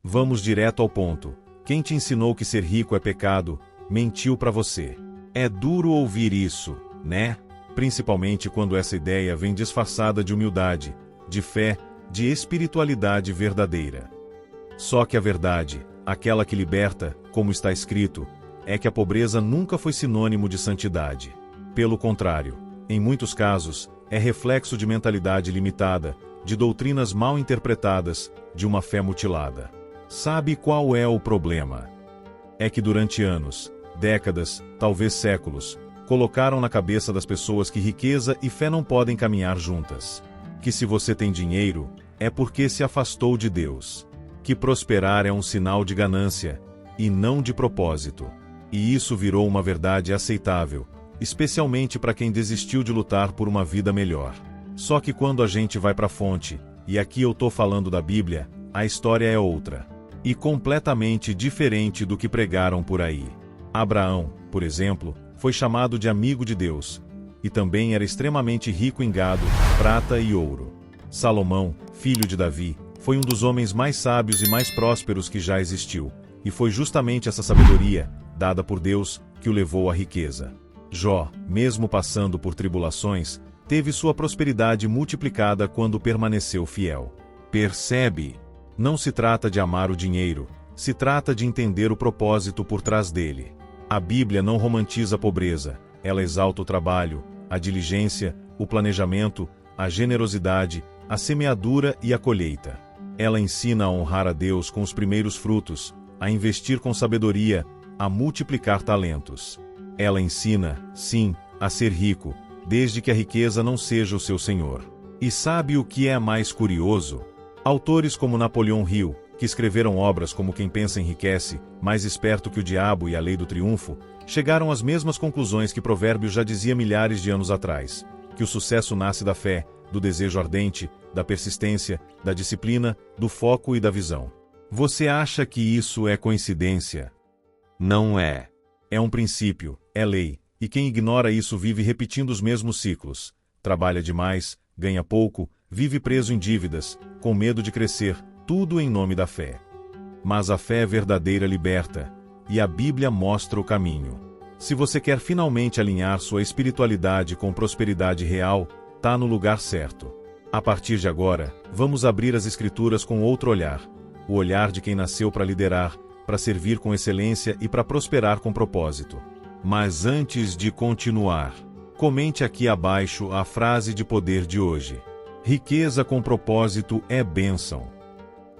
Vamos direto ao ponto. Quem te ensinou que ser rico é pecado, mentiu para você. É duro ouvir isso, né? Principalmente quando essa ideia vem disfarçada de humildade, de fé, de espiritualidade verdadeira. Só que a verdade, aquela que liberta, como está escrito, é que a pobreza nunca foi sinônimo de santidade. Pelo contrário, em muitos casos, é reflexo de mentalidade limitada, de doutrinas mal interpretadas, de uma fé mutilada. Sabe qual é o problema? É que durante anos, décadas, talvez séculos, colocaram na cabeça das pessoas que riqueza e fé não podem caminhar juntas. Que se você tem dinheiro, é porque se afastou de Deus. Que prosperar é um sinal de ganância, e não de propósito. E isso virou uma verdade aceitável, especialmente para quem desistiu de lutar por uma vida melhor. Só que quando a gente vai para a fonte, e aqui eu tô falando da Bíblia, a história é outra. E completamente diferente do que pregaram por aí. Abraão, por exemplo, foi chamado de amigo de Deus, e também era extremamente rico em gado, prata e ouro. Salomão, filho de Davi, foi um dos homens mais sábios e mais prósperos que já existiu, e foi justamente essa sabedoria, dada por Deus, que o levou à riqueza. Jó, mesmo passando por tribulações, teve sua prosperidade multiplicada quando permaneceu fiel. Percebe? Não se trata de amar o dinheiro, se trata de entender o propósito por trás dele. A Bíblia não romantiza a pobreza, ela exalta o trabalho, a diligência, o planejamento, a generosidade, a semeadura e a colheita. Ela ensina a honrar a Deus com os primeiros frutos, a investir com sabedoria, a multiplicar talentos. Ela ensina, sim, a ser rico, desde que a riqueza não seja o seu senhor. E sabe o que é mais curioso? Autores como Napoleão Hill, que escreveram obras como Quem Pensa Enriquece, Mais Esperto que o Diabo e A Lei do Triunfo, chegaram às mesmas conclusões que Provérbios já dizia milhares de anos atrás, que o sucesso nasce da fé, do desejo ardente, da persistência, da disciplina, do foco e da visão. Você acha que isso é coincidência? Não é. É um princípio, é lei, e quem ignora isso vive repetindo os mesmos ciclos. Trabalha demais, ganha pouco, vive preso em dívidas, com medo de crescer, tudo em nome da fé. Mas a fé verdadeira liberta, e a Bíblia mostra o caminho. Se você quer finalmente alinhar sua espiritualidade com prosperidade real, tá no lugar certo. A partir de agora, vamos abrir as Escrituras com outro olhar, o olhar de quem nasceu para liderar, para servir com excelência e para prosperar com propósito. Mas antes de continuar, comente aqui abaixo a frase de poder de hoje. Riqueza com propósito é bênção.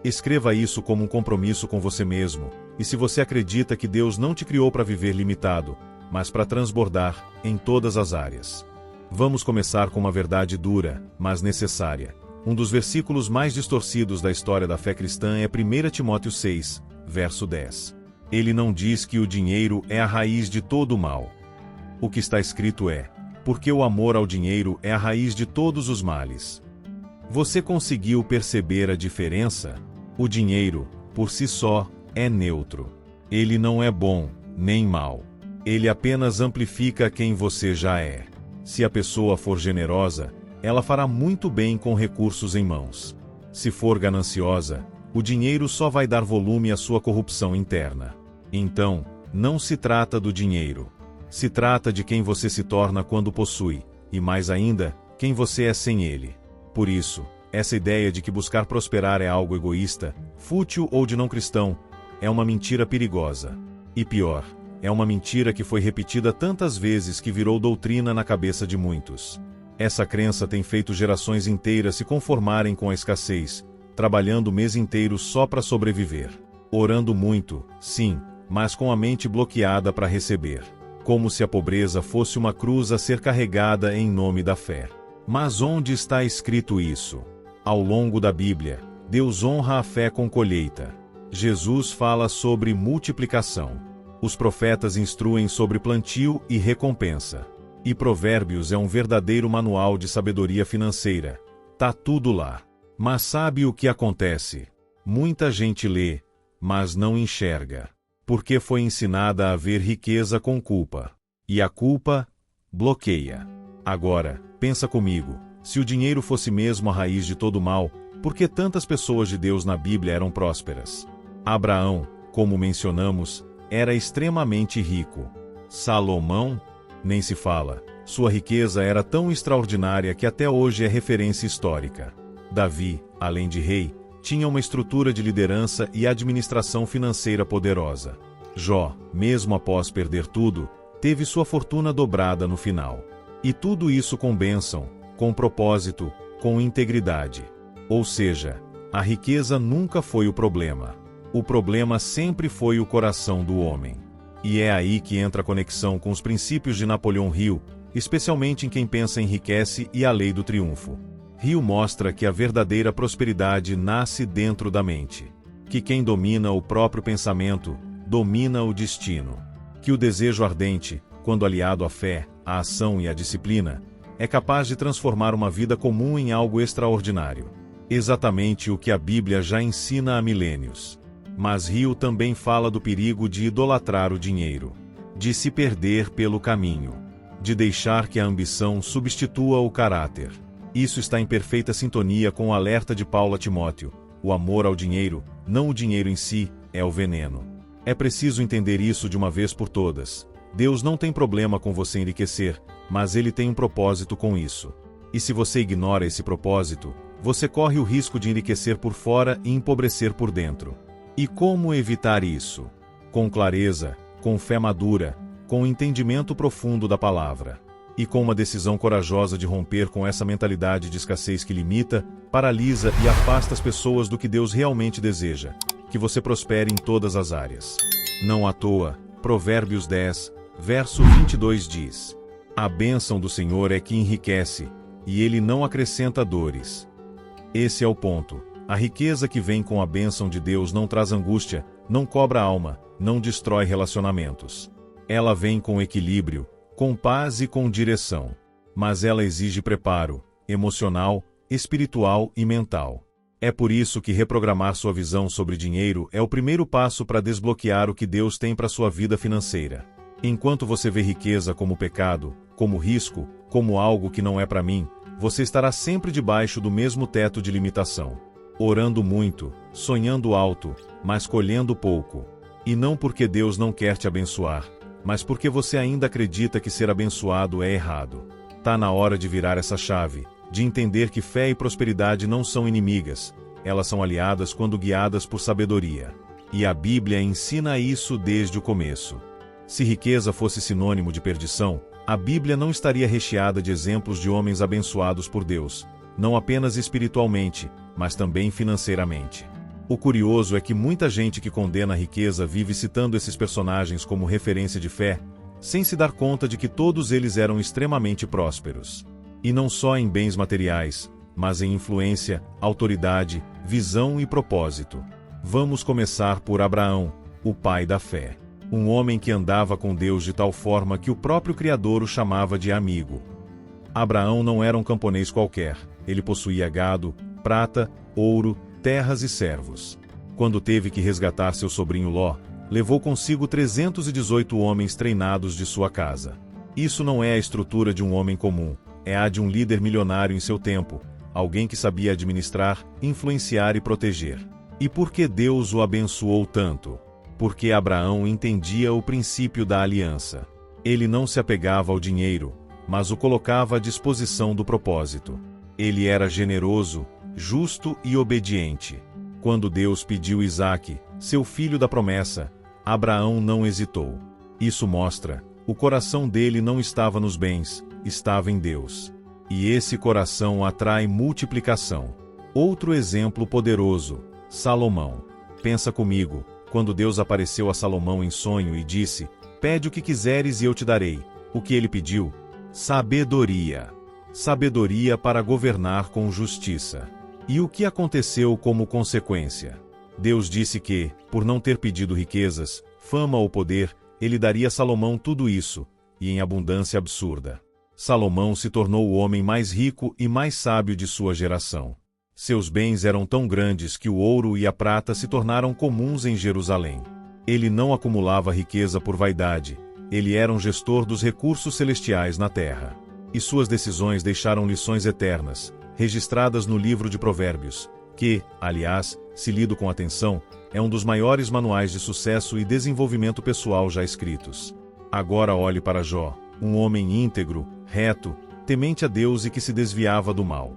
Escreva isso como um compromisso com você mesmo, e se você acredita que Deus não te criou para viver limitado, mas para transbordar em todas as áreas. Vamos começar com uma verdade dura, mas necessária. Um dos versículos mais distorcidos da história da fé cristã é 1 Timóteo 6, verso 10. Ele não diz que o dinheiro é a raiz de todo o mal. O que está escrito é: porque o amor ao dinheiro é a raiz de todos os males. Você conseguiu perceber a diferença? O dinheiro, por si só, é neutro. Ele não é bom, nem mal. Ele apenas amplifica quem você já é. Se a pessoa for generosa, ela fará muito bem com recursos em mãos. Se for gananciosa, o dinheiro só vai dar volume à sua corrupção interna. Então, não se trata do dinheiro. Se trata de quem você se torna quando possui, e mais ainda, quem você é sem ele. Por isso, essa ideia de que buscar prosperar é algo egoísta, fútil ou de não cristão, é uma mentira perigosa. E pior, é uma mentira que foi repetida tantas vezes que virou doutrina na cabeça de muitos. Essa crença tem feito gerações inteiras se conformarem com a escassez, trabalhando o mês inteiro só para sobreviver. Orando muito, sim, mas com a mente bloqueada para receber. Como se a pobreza fosse uma cruz a ser carregada em nome da fé. Mas onde está escrito isso? Ao longo da Bíblia, Deus honra a fé com colheita. Jesus fala sobre multiplicação. Os profetas instruem sobre plantio e recompensa. E Provérbios é um verdadeiro manual de sabedoria financeira. Tá tudo lá. Mas sabe o que acontece? Muita gente lê, mas não enxerga. Porque foi ensinada a ver riqueza com culpa. E a culpa bloqueia. Agora, pensa comigo, se o dinheiro fosse mesmo a raiz de todo mal, por que tantas pessoas de Deus na Bíblia eram prósperas? Abraão, como mencionamos, era extremamente rico. Salomão, nem se fala. Sua riqueza era tão extraordinária que até hoje é referência histórica. Davi, além de rei, tinha uma estrutura de liderança e administração financeira poderosa. Jó, mesmo após perder tudo, teve sua fortuna dobrada no final. E tudo isso com bênção, com propósito, com integridade. Ou seja, a riqueza nunca foi o problema. O problema sempre foi o coração do homem. E é aí que entra a conexão com os princípios de Napoleão Hill, especialmente em quem pensa enriquece e a lei do triunfo. Hill mostra que a verdadeira prosperidade nasce dentro da mente. Que quem domina o próprio pensamento, domina o destino. Que o desejo ardente, quando aliado à fé, à ação e à disciplina, é capaz de transformar uma vida comum em algo extraordinário. Exatamente o que a Bíblia já ensina há milênios. Mas Hill também fala do perigo de idolatrar o dinheiro, de se perder pelo caminho, de deixar que a ambição substitua o caráter. Isso está em perfeita sintonia com o alerta de Paulo a Timóteo: o amor ao dinheiro, não o dinheiro em si, é o veneno. É preciso entender isso de uma vez por todas. Deus não tem problema com você enriquecer, mas Ele tem um propósito com isso. E se você ignora esse propósito, você corre o risco de enriquecer por fora e empobrecer por dentro. E como evitar isso? Com clareza, com fé madura, com entendimento profundo da palavra. E com uma decisão corajosa de romper com essa mentalidade de escassez que limita, paralisa e afasta as pessoas do que Deus realmente deseja: que você prospere em todas as áreas. Não à toa, Provérbios 10, verso 22 diz: a bênção do Senhor é que enriquece, e Ele não acrescenta dores. Esse é o ponto. A riqueza que vem com a bênção de Deus não traz angústia, não cobra a alma, não destrói relacionamentos. Ela vem com equilíbrio, com paz e com direção. Mas ela exige preparo, emocional, espiritual e mental. É por isso que reprogramar sua visão sobre dinheiro é o primeiro passo para desbloquear o que Deus tem para sua vida financeira. Enquanto você vê riqueza como pecado, como risco, como algo que não é para mim, você estará sempre debaixo do mesmo teto de limitação. Orando muito, sonhando alto, mas colhendo pouco. E não porque Deus não quer te abençoar, mas porque você ainda acredita que ser abençoado é errado. Tá na hora de virar essa chave, de entender que fé e prosperidade não são inimigas, elas são aliadas quando guiadas por sabedoria. E a Bíblia ensina isso desde o começo. Se riqueza fosse sinônimo de perdição, a Bíblia não estaria recheada de exemplos de homens abençoados por Deus, não apenas espiritualmente, mas também financeiramente. O curioso é que muita gente que condena a riqueza vive citando esses personagens como referência de fé, sem se dar conta de que todos eles eram extremamente prósperos. E não só em bens materiais, mas em influência, autoridade, visão e propósito. Vamos começar por Abraão, o pai da fé. Um homem que andava com Deus de tal forma que o próprio Criador o chamava de amigo. Abraão não era um camponês qualquer, ele possuía gado, prata, ouro, terras e servos. Quando teve que resgatar seu sobrinho Ló, levou consigo 318 homens treinados de sua casa. Isso não é a estrutura de um homem comum, é a de um líder milionário em seu tempo, alguém que sabia administrar, influenciar e proteger. E por que Deus o abençoou tanto? Porque Abraão entendia o princípio da aliança. Ele não se apegava ao dinheiro, mas o colocava à disposição do propósito. Ele era generoso, justo e obediente. Quando Deus pediu Isaque, seu filho da promessa, Abraão não hesitou. Isso mostra, o coração dele não estava nos bens, estava em Deus. E esse coração atrai multiplicação. Outro exemplo poderoso, Salomão. Pensa comigo, quando Deus apareceu a Salomão em sonho e disse: pede o que quiseres e eu te darei. O que ele pediu? Sabedoria. Sabedoria para governar com justiça. E o que aconteceu como consequência? Deus disse que, por não ter pedido riquezas, fama ou poder, ele daria a Salomão tudo isso, e em abundância absurda. Salomão se tornou o homem mais rico e mais sábio de sua geração. Seus bens eram tão grandes que o ouro e a prata se tornaram comuns em Jerusalém. Ele não acumulava riqueza por vaidade, ele era um gestor dos recursos celestiais na terra. E suas decisões deixaram lições eternas, registradas no livro de Provérbios, que, aliás, se lido com atenção, é um dos maiores manuais de sucesso e desenvolvimento pessoal já escritos. Agora olhe para Jó, um homem íntegro, reto, temente a Deus e que se desviava do mal.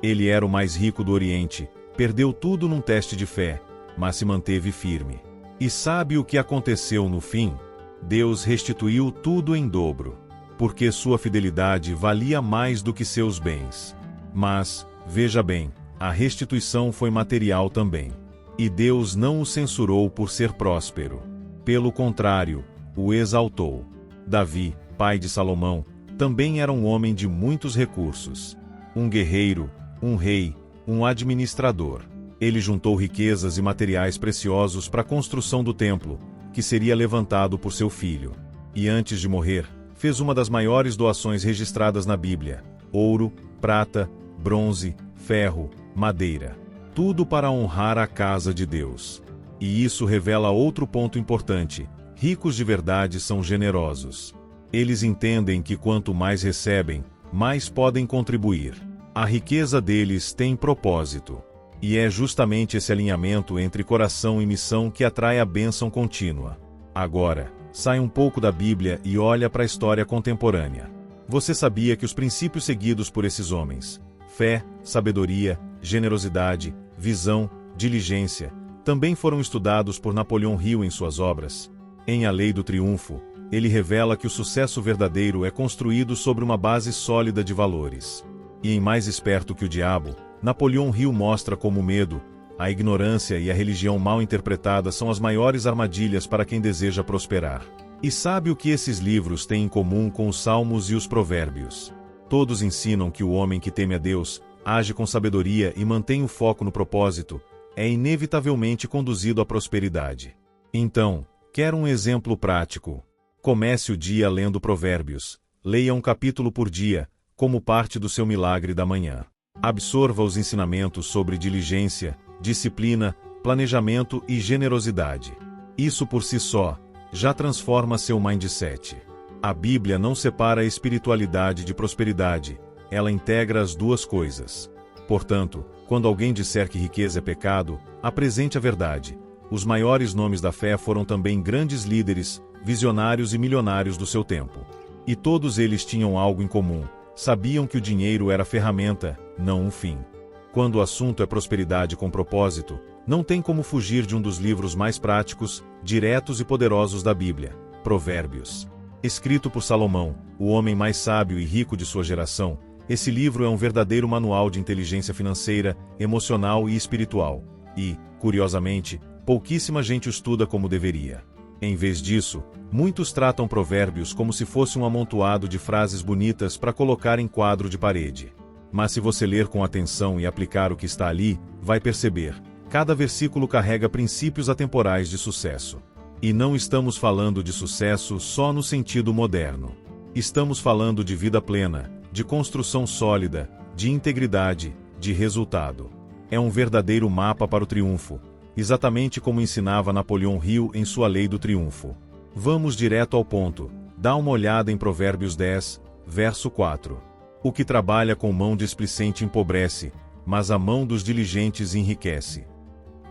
Ele era o mais rico do Oriente, perdeu tudo num teste de fé, mas se manteve firme. E sabe o que aconteceu no fim? Deus restituiu tudo em dobro, porque sua fidelidade valia mais do que seus bens. Mas, veja bem, a restituição foi material também. E Deus não o censurou por ser próspero. Pelo contrário, o exaltou. Davi, pai de Salomão, também era um homem de muitos recursos. Um guerreiro, um rei, um administrador. Ele juntou riquezas e materiais preciosos para a construção do templo, que seria levantado por seu filho. E antes de morrer, fez uma das maiores doações registradas na Bíblia: ouro, prata, bronze, ferro, madeira. Tudo para honrar a casa de Deus. E isso revela outro ponto importante: ricos de verdade são generosos. Eles entendem que quanto mais recebem, mais podem contribuir. A riqueza deles tem propósito. E é justamente esse alinhamento entre coração e missão que atrai a bênção contínua. Agora, sai um pouco da Bíblia e olha para a história contemporânea. Você sabia que os princípios seguidos por esses homens, fé, sabedoria, generosidade, visão, diligência, também foram estudados por Napoleão Hill em suas obras? Em A Lei do Triunfo, ele revela que o sucesso verdadeiro é construído sobre uma base sólida de valores. E em Mais Esperto que o Diabo, Napoleão Hill mostra como o medo, a ignorância e a religião mal interpretada são as maiores armadilhas para quem deseja prosperar. E sabe o que esses livros têm em comum com os Salmos e os Provérbios? Todos ensinam que o homem que teme a Deus, age com sabedoria e mantém o foco no propósito, é inevitavelmente conduzido à prosperidade. Então, quer um exemplo prático? Comece o dia lendo Provérbios. Leia um capítulo por dia, como parte do seu milagre da manhã. Absorva os ensinamentos sobre diligência, disciplina, planejamento e generosidade. Isso por si só já transforma seu mindset. A Bíblia não separa a espiritualidade de prosperidade, ela integra as duas coisas. Portanto, quando alguém disser que riqueza é pecado, apresente a verdade. Os maiores nomes da fé foram também grandes líderes, visionários e milionários do seu tempo. E todos eles tinham algo em comum: sabiam que o dinheiro era ferramenta, não um fim. Quando o assunto é prosperidade com propósito, não tem como fugir de um dos livros mais práticos, diretos e poderosos da Bíblia, Provérbios. Escrito por Salomão, o homem mais sábio e rico de sua geração, esse livro é um verdadeiro manual de inteligência financeira, emocional e espiritual. E, curiosamente, pouquíssima gente o estuda como deveria. Em vez disso, muitos tratam Provérbios como se fosse um amontoado de frases bonitas para colocar em quadro de parede. Mas se você ler com atenção e aplicar o que está ali, vai perceber: cada versículo carrega princípios atemporais de sucesso. E não estamos falando de sucesso só no sentido moderno. Estamos falando de vida plena, de construção sólida, de integridade, de resultado. É um verdadeiro mapa para o triunfo, exatamente como ensinava Napoleão Hill em sua Lei do Triunfo. Vamos direto ao ponto. Dá uma olhada em Provérbios 10, verso 4. O que trabalha com mão displicente empobrece, mas a mão dos diligentes enriquece.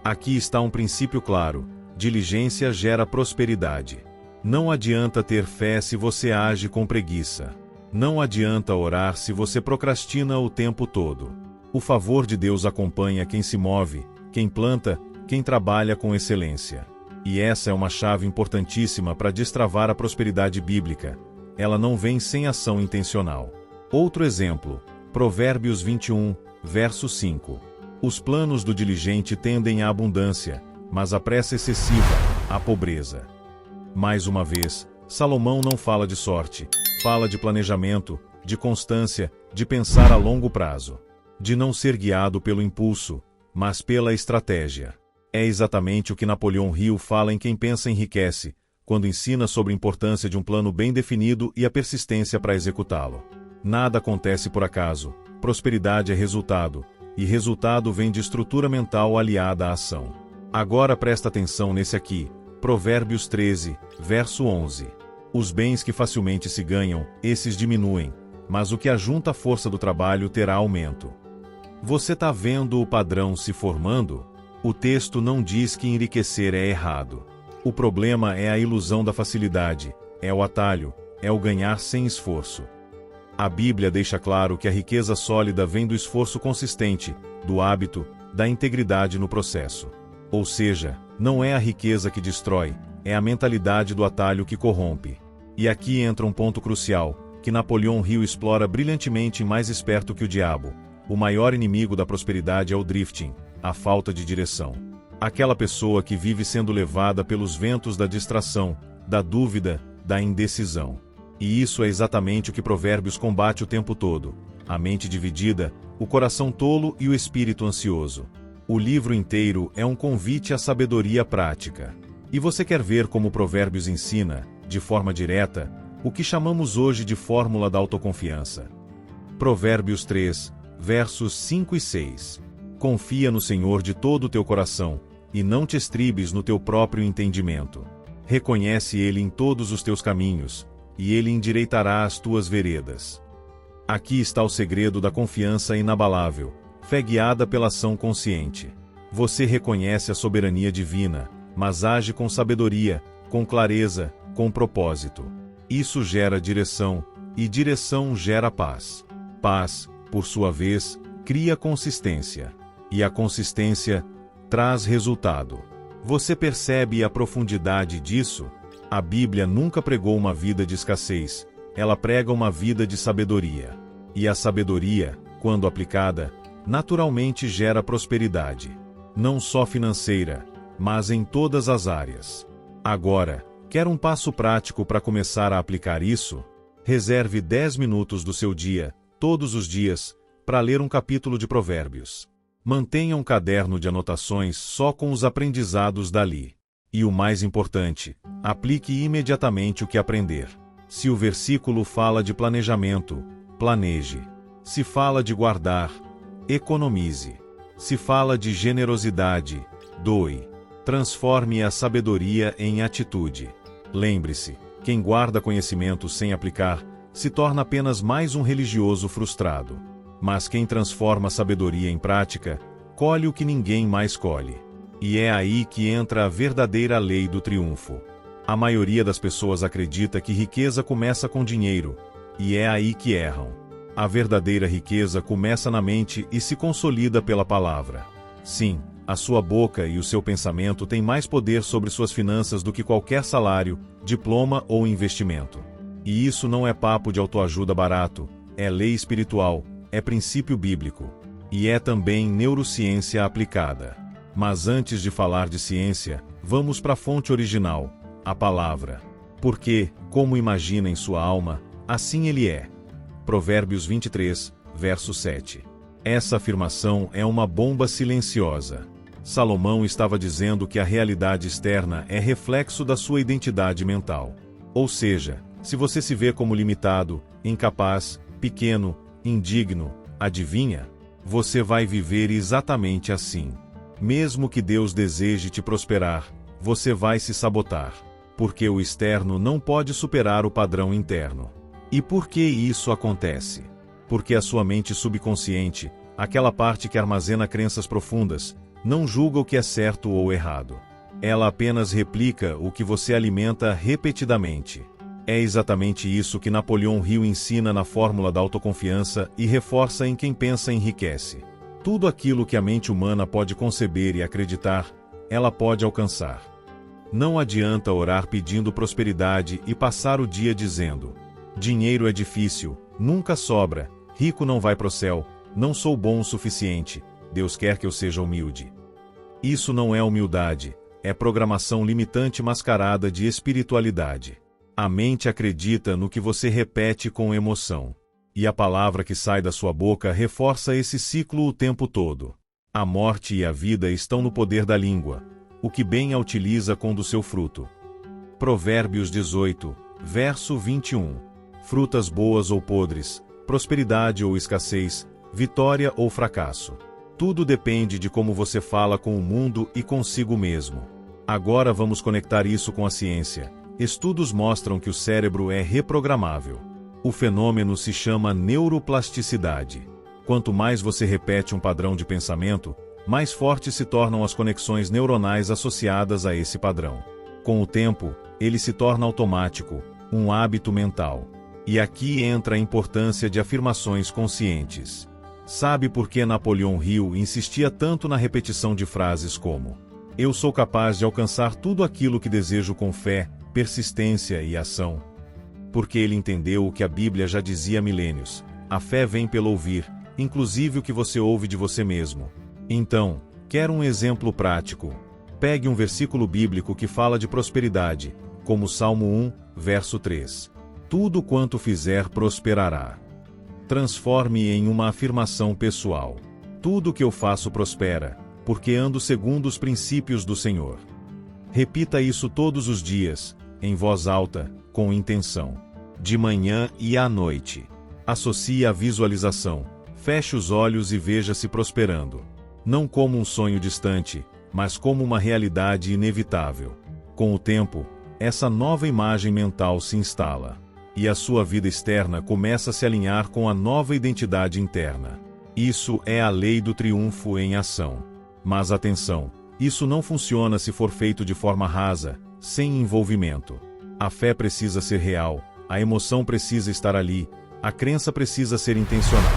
Aqui está um princípio claro: diligência gera prosperidade. Não adianta ter fé se você age com preguiça. Não adianta orar se você procrastina o tempo todo. O favor de Deus acompanha quem se move, quem planta, quem trabalha com excelência. E essa é uma chave importantíssima para destravar a prosperidade bíblica. Ela não vem sem ação intencional. Outro exemplo, Provérbios 21, verso 5. Os planos do diligente tendem à abundância, mas a pressa excessiva, à pobreza. Mais uma vez, Salomão não fala de sorte, fala de planejamento, de constância, de pensar a longo prazo. De não ser guiado pelo impulso, mas pela estratégia. É exatamente o que Napoleão Hill fala em Quem Pensa Enriquece, quando ensina sobre a importância de um plano bem definido e a persistência para executá-lo. Nada acontece por acaso, prosperidade é resultado, e resultado vem de estrutura mental aliada à ação. Agora presta atenção nesse aqui, Provérbios 13, verso 11. Os bens que facilmente se ganham, esses diminuem, mas o que ajunta a força do trabalho terá aumento. Você está vendo o padrão se formando? O texto não diz que enriquecer é errado. O problema é a ilusão da facilidade, é o atalho, é o ganhar sem esforço. A Bíblia deixa claro que a riqueza sólida vem do esforço consistente, do hábito, da integridade no processo. Ou seja, não é a riqueza que destrói, é a mentalidade do atalho que corrompe. E aqui entra um ponto crucial, que Napoleão Hill explora brilhantemente em Mais Esperto que o Diabo. O maior inimigo da prosperidade é o drifting, a falta de direção. Aquela pessoa que vive sendo levada pelos ventos da distração, da dúvida, da indecisão. E isso é exatamente o que Provérbios combate o tempo todo: a mente dividida, o coração tolo e o espírito ansioso. O livro inteiro é um convite à sabedoria prática. E você quer ver como Provérbios ensina, de forma direta, o que chamamos hoje de fórmula da autoconfiança. Provérbios 3, versos 5 e 6. Confia no Senhor de todo o teu coração, e não te estribes no teu próprio entendimento. Reconhece Ele em todos os teus caminhos, e Ele endireitará as tuas veredas. Aqui está o segredo da confiança inabalável, fé guiada pela ação consciente. Você reconhece a soberania divina, mas age com sabedoria, com clareza, com propósito. Isso gera direção, e direção gera paz. Paz, por sua vez, cria consistência. E a consistência traz resultado. Você percebe a profundidade disso? A Bíblia nunca pregou uma vida de escassez, ela prega uma vida de sabedoria. E a sabedoria, quando aplicada, naturalmente gera prosperidade. Não só financeira, mas em todas as áreas. Agora, quer um passo prático para começar a aplicar isso? Reserve 10 minutos do seu dia, todos os dias, para ler um capítulo de Provérbios. Mantenha um caderno de anotações só com os aprendizados dali. E o mais importante, aplique imediatamente o que aprender. Se o versículo fala de planejamento, planeje. Se fala de guardar, economize. Se fala de generosidade, doe. Transforme a sabedoria em atitude. Lembre-se, quem guarda conhecimento sem aplicar, se torna apenas mais um religioso frustrado. Mas quem transforma a sabedoria em prática, colhe o que ninguém mais colhe. E é aí que entra a verdadeira lei do triunfo. A maioria das pessoas acredita que riqueza começa com dinheiro, e é aí que erram. A verdadeira riqueza começa na mente e se consolida pela palavra. Sim, a sua boca e o seu pensamento têm mais poder sobre suas finanças do que qualquer salário, diploma ou investimento. E isso não é papo de autoajuda barato, é lei espiritual, é princípio bíblico. E é também neurociência aplicada. Mas antes de falar de ciência, vamos para a fonte original, a palavra. Porque, como imagina em sua alma, assim ele é. Provérbios 23, verso 7. Essa afirmação é uma bomba silenciosa. Salomão estava dizendo que a realidade externa é reflexo da sua identidade mental. Ou seja, se você se vê como limitado, incapaz, pequeno, indigno, adivinha? Você vai viver exatamente assim. Mesmo que Deus deseje te prosperar, você vai se sabotar. Porque o externo não pode superar o padrão interno. E por que isso acontece? Porque a sua mente subconsciente, aquela parte que armazena crenças profundas, não julga o que é certo ou errado. Ela apenas replica o que você alimenta repetidamente. É exatamente isso que Napoleão Hill ensina na fórmula da autoconfiança e reforça em quem pensa enriquece. Tudo aquilo que a mente humana pode conceber e acreditar, ela pode alcançar. Não adianta orar pedindo prosperidade e passar o dia dizendo: dinheiro é difícil, nunca sobra, rico não vai pro céu, não sou bom o suficiente, Deus quer que eu seja humilde. Isso não é humildade, é programação limitante mascarada de espiritualidade. A mente acredita no que você repete com emoção. E a palavra que sai da sua boca reforça esse ciclo o tempo todo. A morte e a vida estão no poder da língua. O que bem a utiliza com do seu fruto. Provérbios 18, verso 21. Frutas boas ou podres, prosperidade ou escassez, vitória ou fracasso. Tudo depende de como você fala com o mundo e consigo mesmo. Agora vamos conectar isso com a ciência. Estudos mostram que o cérebro é reprogramável. O fenômeno se chama neuroplasticidade. Quanto mais você repete um padrão de pensamento, mais fortes se tornam as conexões neuronais associadas a esse padrão. Com o tempo, ele se torna automático, um hábito mental. E aqui entra a importância de afirmações conscientes. Sabe por que Napoleão Hill insistia tanto na repetição de frases como: "Eu sou capaz de alcançar tudo aquilo que desejo com fé, persistência e ação"? Porque ele entendeu o que a Bíblia já dizia há milênios: a fé vem pelo ouvir, inclusive o que você ouve de você mesmo. Então, quer um exemplo prático? Pegue um versículo bíblico que fala de prosperidade, como o Salmo 1, verso 3. Tudo quanto fizer prosperará. Transforme em uma afirmação pessoal. Tudo que eu faço prospera, porque ando segundo os princípios do Senhor. Repita isso todos os dias, em voz alta, com intenção. De manhã e à noite. Associe a visualização. Feche os olhos e veja-se prosperando. Não como um sonho distante, mas como uma realidade inevitável. Com o tempo, essa nova imagem mental se instala. E a sua vida externa começa a se alinhar com a nova identidade interna. Isso é a lei do triunfo em ação. Mas atenção, isso não funciona se for feito de forma rasa, sem envolvimento. A fé precisa ser real, a emoção precisa estar ali, a crença precisa ser intencional.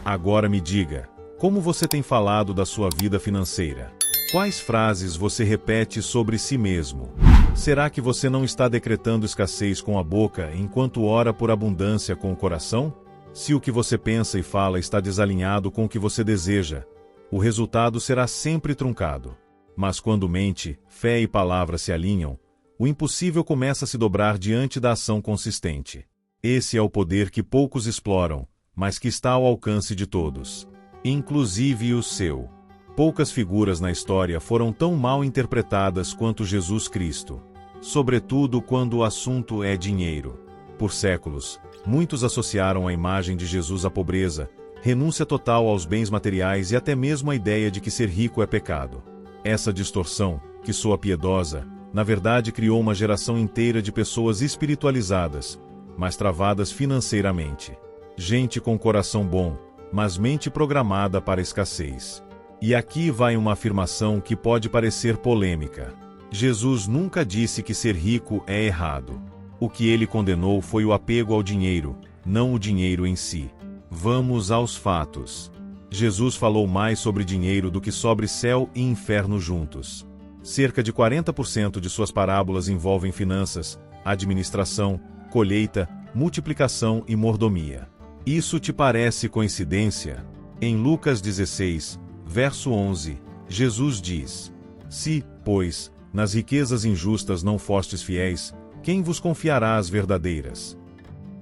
Agora me diga, como você tem falado da sua vida financeira? Quais frases você repete sobre si mesmo? Será que você não está decretando escassez com a boca enquanto ora por abundância com o coração? Se o que você pensa e fala está desalinhado com o que você deseja, o resultado será sempre truncado. Mas quando mente, fé e palavra se alinham, o impossível começa a se dobrar diante da ação consistente. Esse é o poder que poucos exploram, mas que está ao alcance de todos, inclusive o seu. Poucas figuras na história foram tão mal interpretadas quanto Jesus Cristo, sobretudo quando o assunto é dinheiro. Por séculos, muitos associaram a imagem de Jesus à pobreza, renúncia total aos bens materiais e até mesmo a ideia de que ser rico é pecado. Essa distorção, que soa piedosa, na verdade criou uma geração inteira de pessoas espiritualizadas, mas travadas financeiramente. Gente com coração bom, mas mente programada para a escassez. E aqui vai uma afirmação que pode parecer polêmica. Jesus nunca disse que ser rico é errado. O que ele condenou foi o apego ao dinheiro, não o dinheiro em si. Vamos aos fatos. Jesus falou mais sobre dinheiro do que sobre céu e inferno juntos. Cerca de 40% de suas parábolas envolvem finanças, administração, colheita, multiplicação e mordomia. Isso te parece coincidência? Em Lucas 16, verso 11, Jesus diz: "Se, pois, nas riquezas injustas não fostes fiéis, quem vos confiará as verdadeiras?"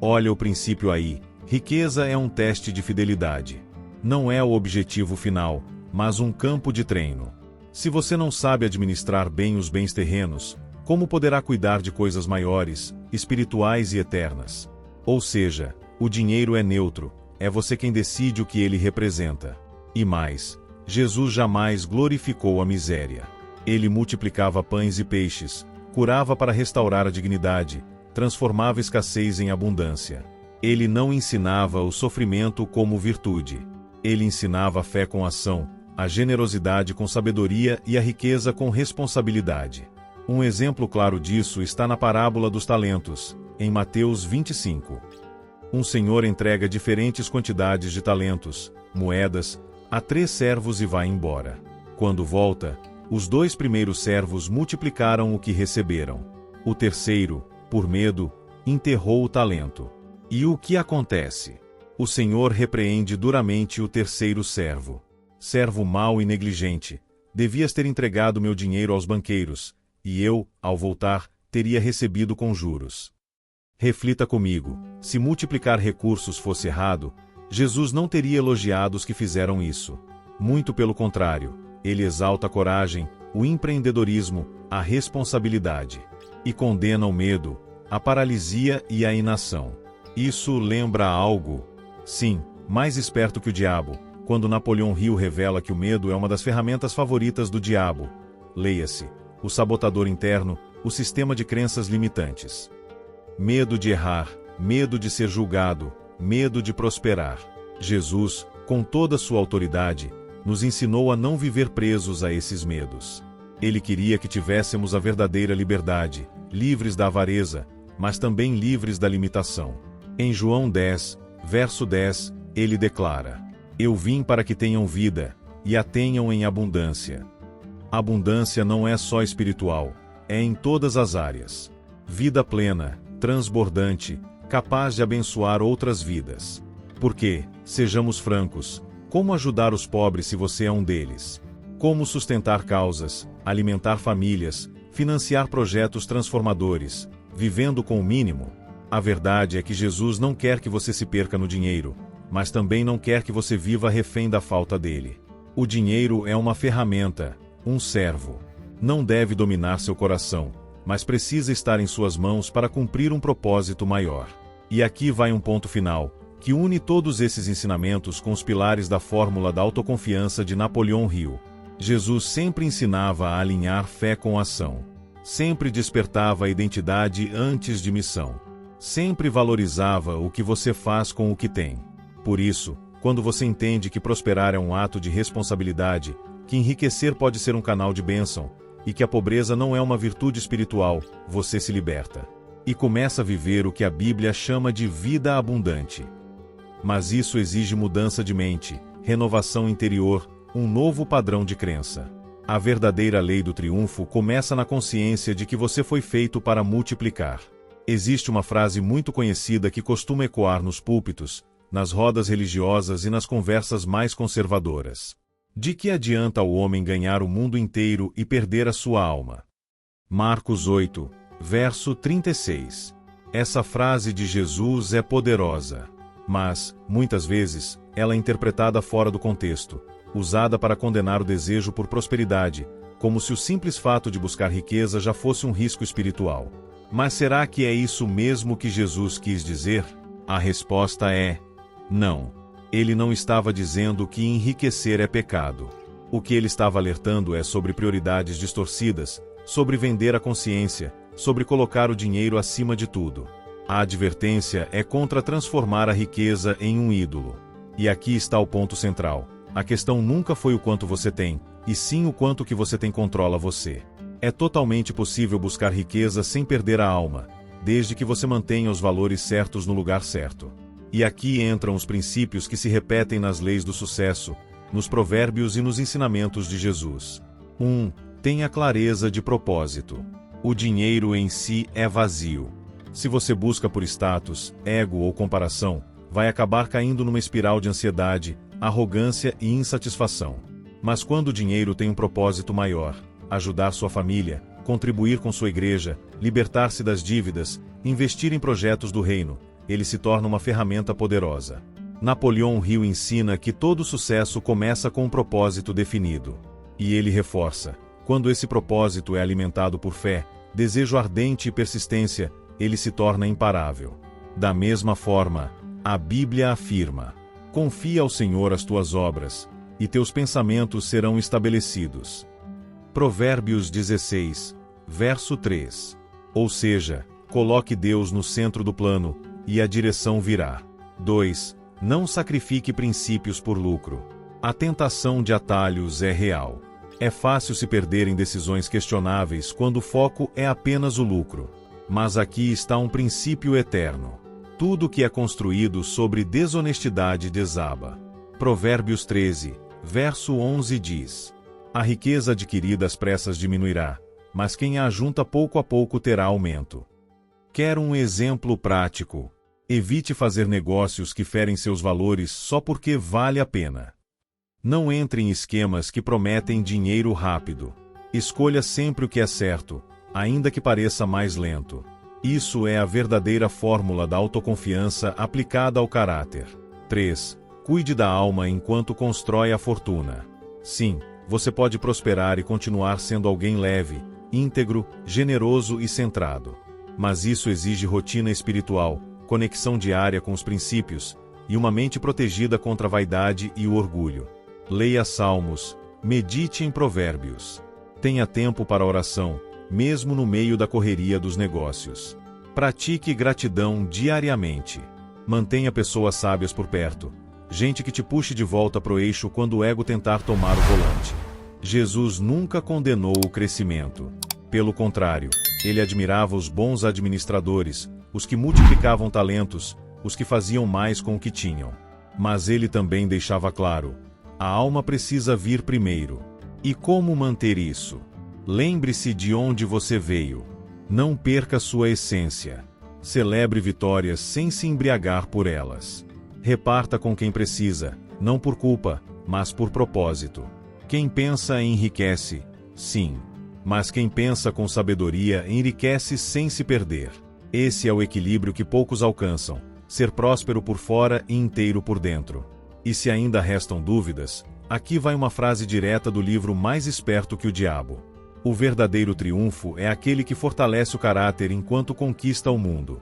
Olha o princípio aí, riqueza é um teste de fidelidade. Não é o objetivo final, mas um campo de treino. Se você não sabe administrar bem os bens terrenos, como poderá cuidar de coisas maiores, espirituais e eternas? Ou seja, o dinheiro é neutro, é você quem decide o que ele representa. E mais, Jesus jamais glorificou a miséria. Ele multiplicava pães e peixes, curava para restaurar a dignidade, transformava escassez em abundância. Ele não ensinava o sofrimento como virtude. Ele ensinava a fé com ação, a generosidade com sabedoria e a riqueza com responsabilidade. Um exemplo claro disso está na parábola dos talentos, em Mateus 25. Um senhor entrega diferentes quantidades de talentos, moedas, a 3 servos e vai embora. Quando volta, os 2 primeiros servos multiplicaram o que receberam. O terceiro, por medo, enterrou o talento. E o que acontece? O Senhor repreende duramente o terceiro servo. Servo mau e negligente, devias ter entregado meu dinheiro aos banqueiros, e eu, ao voltar, teria recebido com juros. Reflita comigo, se multiplicar recursos fosse errado, Jesus não teria elogiado os que fizeram isso. Muito pelo contrário, ele exalta a coragem, o empreendedorismo, a responsabilidade. E condena o medo, a paralisia e a inação. Isso lembra algo? Sim, mais esperto que o diabo, quando Napoleão Hill revela que o medo é uma das ferramentas favoritas do diabo. Leia-se, o sabotador interno, o sistema de crenças limitantes. Medo de errar, medo de ser julgado, medo de prosperar. Jesus, com toda sua autoridade, nos ensinou a não viver presos a esses medos. Ele queria que tivéssemos a verdadeira liberdade, livres da avareza, mas também livres da limitação. Em João 10, verso 10, ele declara: Eu vim para que tenham vida, e a tenham em abundância. Abundância não é só espiritual, é em todas as áreas. Vida plena, transbordante, capaz de abençoar outras vidas. Porque, sejamos francos, como ajudar os pobres se você é um deles? Como sustentar causas, alimentar famílias, financiar projetos transformadores, vivendo com o mínimo? A verdade é que Jesus não quer que você se perca no dinheiro, mas também não quer que você viva refém da falta dele. O dinheiro é uma ferramenta, um servo. Não deve dominar seu coração, mas precisa estar em suas mãos para cumprir um propósito maior. E aqui vai um ponto final, que une todos esses ensinamentos com os pilares da fórmula da autoconfiança de Napoleão Hill. Jesus sempre ensinava a alinhar fé com ação. Sempre despertava a identidade antes de missão. Sempre valorizava o que você faz com o que tem. Por isso, quando você entende que prosperar é um ato de responsabilidade, que enriquecer pode ser um canal de bênção, e que a pobreza não é uma virtude espiritual, você se liberta. E começa a viver o que a Bíblia chama de vida abundante. Mas isso exige mudança de mente, renovação interior, um novo padrão de crença. A verdadeira lei do triunfo começa na consciência de que você foi feito para multiplicar. Existe uma frase muito conhecida que costuma ecoar nos púlpitos, nas rodas religiosas e nas conversas mais conservadoras. De que adianta o homem ganhar o mundo inteiro e perder a sua alma? Marcos 8, verso 36. Essa frase de Jesus é poderosa. Mas, muitas vezes, ela é interpretada fora do contexto, usada para condenar o desejo por prosperidade, como se o simples fato de buscar riqueza já fosse um risco espiritual. Mas será que é isso mesmo que Jesus quis dizer? A resposta é: não. Ele não estava dizendo que enriquecer é pecado. O que ele estava alertando é sobre prioridades distorcidas, sobre vender a consciência, sobre colocar o dinheiro acima de tudo. A advertência é contra transformar a riqueza em um ídolo. E aqui está o ponto central. A questão nunca foi o quanto você tem, e sim o quanto que você tem controla você. É totalmente possível buscar riqueza sem perder a alma, desde que você mantenha os valores certos no lugar certo. E aqui entram os princípios que se repetem nas leis do sucesso, nos provérbios e nos ensinamentos de Jesus. 1. Tenha clareza de propósito. O dinheiro em si é vazio. Se você busca por status, ego ou comparação, vai acabar caindo numa espiral de ansiedade, arrogância e insatisfação. Mas quando o dinheiro tem um propósito maior, ajudar sua família, contribuir com sua igreja, libertar-se das dívidas, investir em projetos do reino, ele se torna uma ferramenta poderosa. Napoleão Hill ensina que todo sucesso começa com um propósito definido. E ele reforça: quando esse propósito é alimentado por fé, desejo ardente e persistência, ele se torna imparável. Da mesma forma, a Bíblia afirma: confia ao Senhor as tuas obras, e teus pensamentos serão estabelecidos. Provérbios 16, verso 3. Ou seja, coloque Deus no centro do plano, e a direção virá. 2. Não sacrifique princípios por lucro. A tentação de atalhos é real. É fácil se perder em decisões questionáveis quando o foco é apenas o lucro. Mas aqui está um princípio eterno. Tudo que é construído sobre desonestidade desaba. Provérbios 13, verso 11 diz: a riqueza adquirida às pressas diminuirá, mas quem a ajunta pouco a pouco terá aumento. Quer um exemplo prático? Evite fazer negócios que ferem seus valores só porque vale a pena. Não entre em esquemas que prometem dinheiro rápido. Escolha sempre o que é certo, ainda que pareça mais lento. Isso é a verdadeira fórmula da autoconfiança aplicada ao caráter. 3. Cuide da alma enquanto constrói a fortuna. Sim, você pode prosperar e continuar sendo alguém leve, íntegro, generoso e centrado. Mas isso exige rotina espiritual, conexão diária com os princípios, e uma mente protegida contra a vaidade e o orgulho. Leia Salmos, medite em Provérbios. Tenha tempo para oração, mesmo no meio da correria dos negócios. Pratique gratidão diariamente. Mantenha pessoas sábias por perto. gente que te puxe de volta pro eixo quando o ego tentar tomar o volante. Jesus nunca condenou o crescimento. Pelo contrário, ele admirava os bons administradores, os que multiplicavam talentos, os que faziam mais com o que tinham. Mas ele também deixava claro: a alma precisa vir primeiro. E como manter isso? Lembre-se de onde você veio. Não perca sua essência. Celebre vitórias sem se embriagar por elas. Reparta com quem precisa, não por culpa, mas por propósito. Quem pensa enriquece, sim. Mas quem pensa com sabedoria enriquece sem se perder. Esse é o equilíbrio que poucos alcançam: ser próspero por fora e inteiro por dentro. E se ainda restam dúvidas, aqui vai uma frase direta do livro Mais Esperto que o Diabo. O verdadeiro triunfo é aquele que fortalece o caráter enquanto conquista o mundo.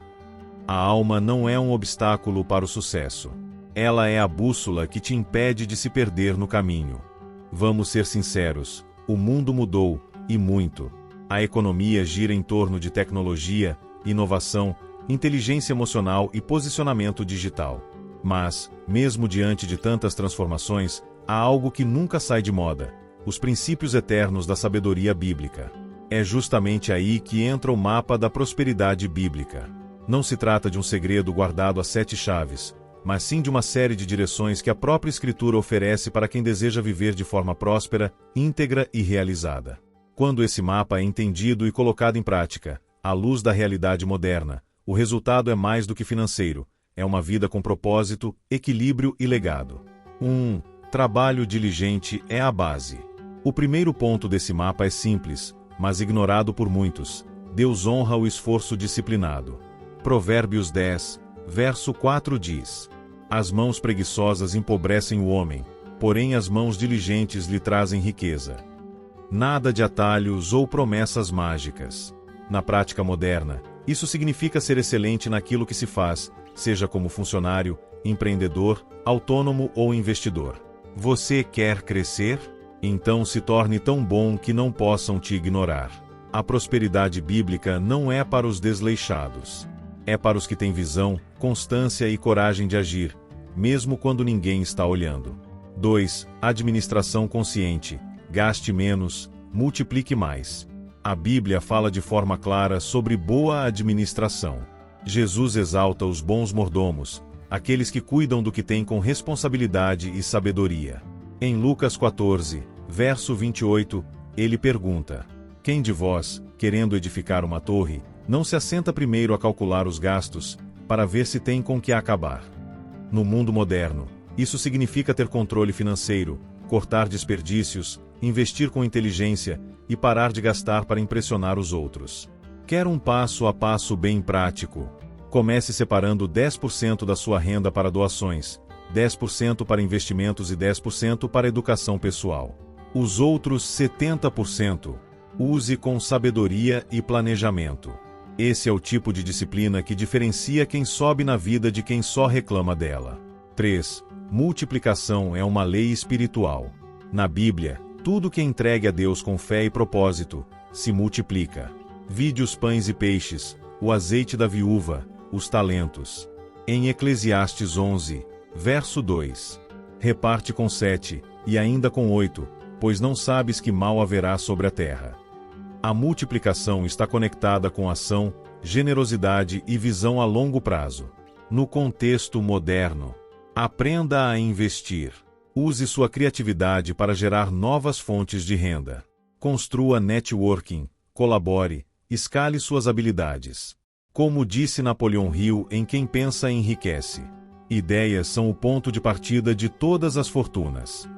A alma não é um obstáculo para o sucesso. Ela é a bússola que te impede de se perder no caminho. Vamos ser sinceros, o mundo mudou, e muito. A economia gira em torno de tecnologia, inovação, inteligência emocional e posicionamento digital. Mas, mesmo diante de tantas transformações, há algo que nunca sai de moda: os princípios eternos da sabedoria bíblica. É justamente aí que entra o mapa da prosperidade bíblica. Não se trata de um segredo guardado a 7 chaves, mas sim de uma série de direções que a própria Escritura oferece para quem deseja viver de forma próspera, íntegra e realizada. Quando esse mapa é entendido e colocado em prática, à luz da realidade moderna, o resultado é mais do que financeiro: é uma vida com propósito, equilíbrio e legado. Trabalho diligente é a base. O primeiro ponto desse mapa é simples, mas ignorado por muitos: Deus honra o esforço disciplinado. Provérbios 10, verso 4 diz: as mãos preguiçosas empobrecem o homem, porém as mãos diligentes lhe trazem riqueza. Nada de atalhos ou promessas mágicas. Na prática moderna, isso significa ser excelente naquilo que se faz, seja como funcionário, empreendedor, autônomo ou investidor. Você quer crescer? Então se torne tão bom que não possam te ignorar. A prosperidade bíblica não é para os desleixados. É para os que têm visão, constância e coragem de agir, mesmo quando ninguém está olhando. 2. Administração consciente. Gaste menos, multiplique mais. A Bíblia fala de forma clara sobre boa administração. Jesus exalta os bons mordomos, aqueles que cuidam do que têm com responsabilidade e sabedoria. Em Lucas 14, verso 28, ele pergunta: quem de vós, querendo edificar uma torre, não se assenta primeiro a calcular os gastos, para ver se tem com que acabar? No mundo moderno, isso significa ter controle financeiro, cortar desperdícios, investir com inteligência e parar de gastar para impressionar os outros. Quer um passo a passo bem prático? Comece separando 10% da sua renda para doações, 10% para investimentos e 10% para educação pessoal. Os outros 70%, use com sabedoria e planejamento. Esse é o tipo de disciplina que diferencia quem sobe na vida de quem só reclama dela. 3. Multiplicação é uma lei espiritual. Na Bíblia, tudo que é entregue a Deus com fé e propósito, se multiplica. Vide os pães e peixes, o azeite da viúva, os talentos. Em Eclesiastes 11, verso 2. Reparte com 7, e ainda com 8, pois não sabes que mal haverá sobre a terra. A multiplicação está conectada com ação, generosidade e visão a longo prazo. No contexto moderno, aprenda a investir. Use sua criatividade para gerar novas fontes de renda. Construa networking, colabore, escale suas habilidades. Como disse Napoleão Hill em Quem Pensa Enriquece: ideias são o ponto de partida de todas as fortunas.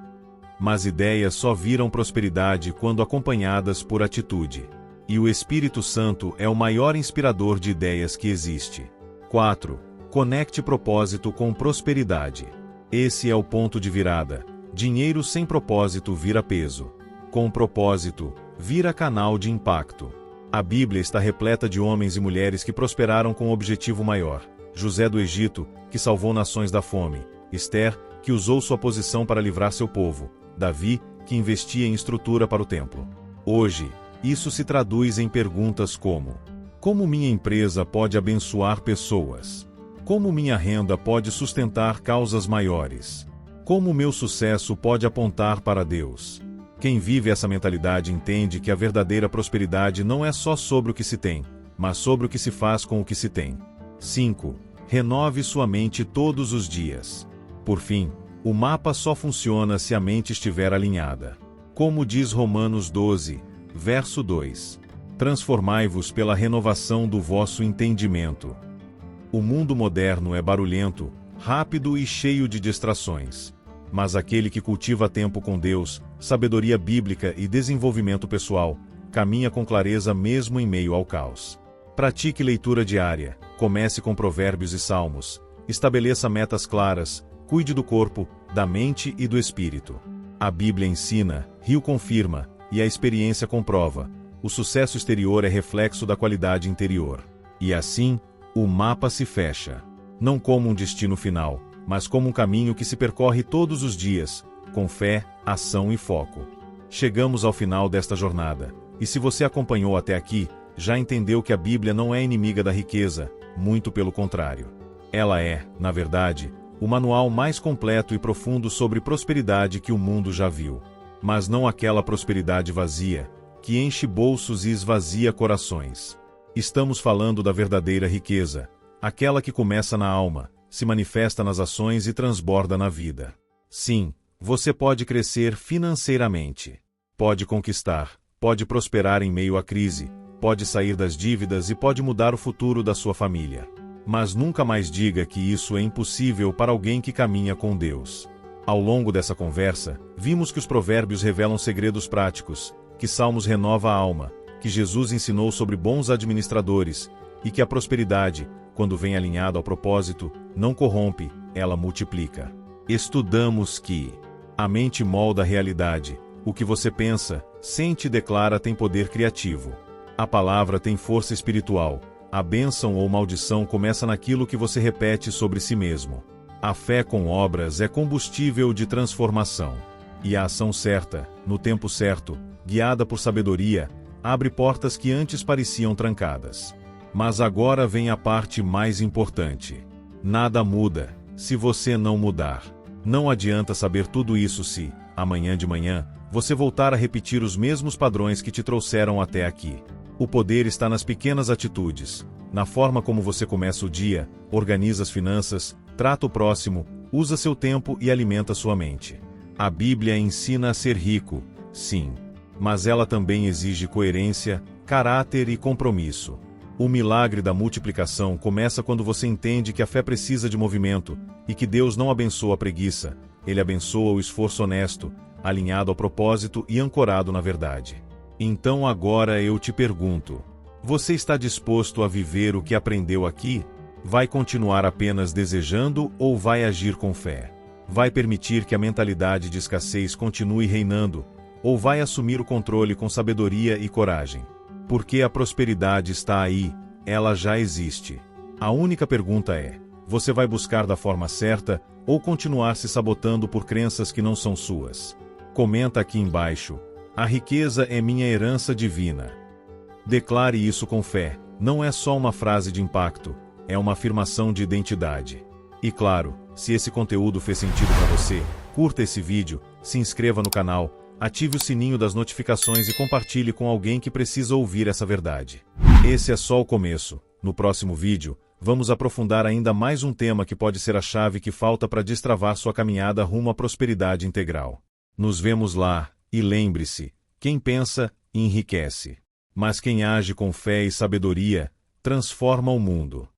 Mas ideias só viram prosperidade quando acompanhadas por atitude. E o Espírito Santo é o maior inspirador de ideias que existe. 4. Conecte propósito com prosperidade. Esse é o ponto de virada. Dinheiro sem propósito vira peso. Com propósito, vira canal de impacto. A Bíblia está repleta de homens e mulheres que prosperaram com um objetivo maior. José do Egito, que salvou nações da fome. Esther, que usou sua posição para livrar seu povo. Davi, que investia em estrutura para o templo. Hoje, isso se traduz em perguntas como: como minha empresa pode abençoar pessoas? Como minha renda pode sustentar causas maiores? Como meu sucesso pode apontar para Deus? Quem vive essa mentalidade entende que a verdadeira prosperidade não é só sobre o que se tem, mas sobre o que se faz com o que se tem. 5. Renove sua mente todos os dias. Por fim, o mapa só funciona se a mente estiver alinhada. Como diz Romanos 12, verso 2. Transformai-vos pela renovação do vosso entendimento. O mundo moderno é barulhento, rápido e cheio de distrações. Mas aquele que cultiva tempo com Deus, sabedoria bíblica e desenvolvimento pessoal, caminha com clareza mesmo em meio ao caos. Pratique leitura diária, comece com provérbios e salmos, estabeleça metas claras, cuide do corpo, da mente e do espírito. A Bíblia ensina, Rio confirma, e a experiência comprova, o sucesso exterior é reflexo da qualidade interior. E assim, o mapa se fecha. Não como um destino final, mas como um caminho que se percorre todos os dias, com fé, ação e foco. Chegamos ao final desta jornada, e se você acompanhou até aqui, já entendeu que a Bíblia não é inimiga da riqueza, muito pelo contrário. Ela é, na verdade, o manual mais completo e profundo sobre prosperidade que o mundo já viu. Mas não aquela prosperidade vazia, que enche bolsos e esvazia corações. Estamos falando da verdadeira riqueza, aquela que começa na alma, se manifesta nas ações e transborda na vida. Sim, você pode crescer financeiramente. Pode conquistar, pode prosperar em meio à crise, pode sair das dívidas e pode mudar o futuro da sua família. Mas nunca mais diga que isso é impossível para alguém que caminha com Deus. Ao longo dessa conversa, vimos que os provérbios revelam segredos práticos, que Salmos renova a alma, que Jesus ensinou sobre bons administradores, e que a prosperidade, quando vem alinhada ao propósito, não corrompe, ela multiplica. Estudamos que a mente molda a realidade, o que você pensa, sente e declara tem poder criativo. A palavra tem força espiritual, a bênção ou maldição começa naquilo que você repete sobre si mesmo. A fé com obras é combustível de transformação. E a ação certa, no tempo certo, guiada por sabedoria, abre portas que antes pareciam trancadas. Mas agora vem a parte mais importante. Nada muda, se você não mudar. Não adianta saber tudo isso se, amanhã de manhã, você voltar a repetir os mesmos padrões que te trouxeram até aqui. O poder está nas pequenas atitudes, na forma como você começa o dia, organiza as finanças, trata o próximo, usa seu tempo e alimenta sua mente. A Bíblia ensina a ser rico, sim. Mas ela também exige coerência, caráter e compromisso. O milagre da multiplicação começa quando você entende que a fé precisa de movimento, e que Deus não abençoa a preguiça, Ele abençoa o esforço honesto, alinhado ao propósito e ancorado na verdade. Então agora eu te pergunto, você está disposto a viver o que aprendeu aqui? Vai continuar apenas desejando ou vai agir com fé? Vai permitir que a mentalidade de escassez continue reinando, ou vai assumir o controle com sabedoria e coragem? Porque a prosperidade está aí, ela já existe. A única pergunta é, você vai buscar da forma certa, ou continuar se sabotando por crenças que não são suas? Comenta aqui embaixo, a riqueza é minha herança divina. Declare isso com fé, não é só uma frase de impacto, é uma afirmação de identidade. E claro, se esse conteúdo fez sentido para você, curta esse vídeo, se inscreva no canal, ative o sininho das notificações e compartilhe com alguém que precisa ouvir essa verdade. Esse é só o começo. No próximo vídeo, vamos aprofundar ainda mais um tema que pode ser a chave que falta para destravar sua caminhada rumo à prosperidade integral. Nos vemos lá, e lembre-se, quem pensa, enriquece. Mas quem age com fé e sabedoria, transforma o mundo.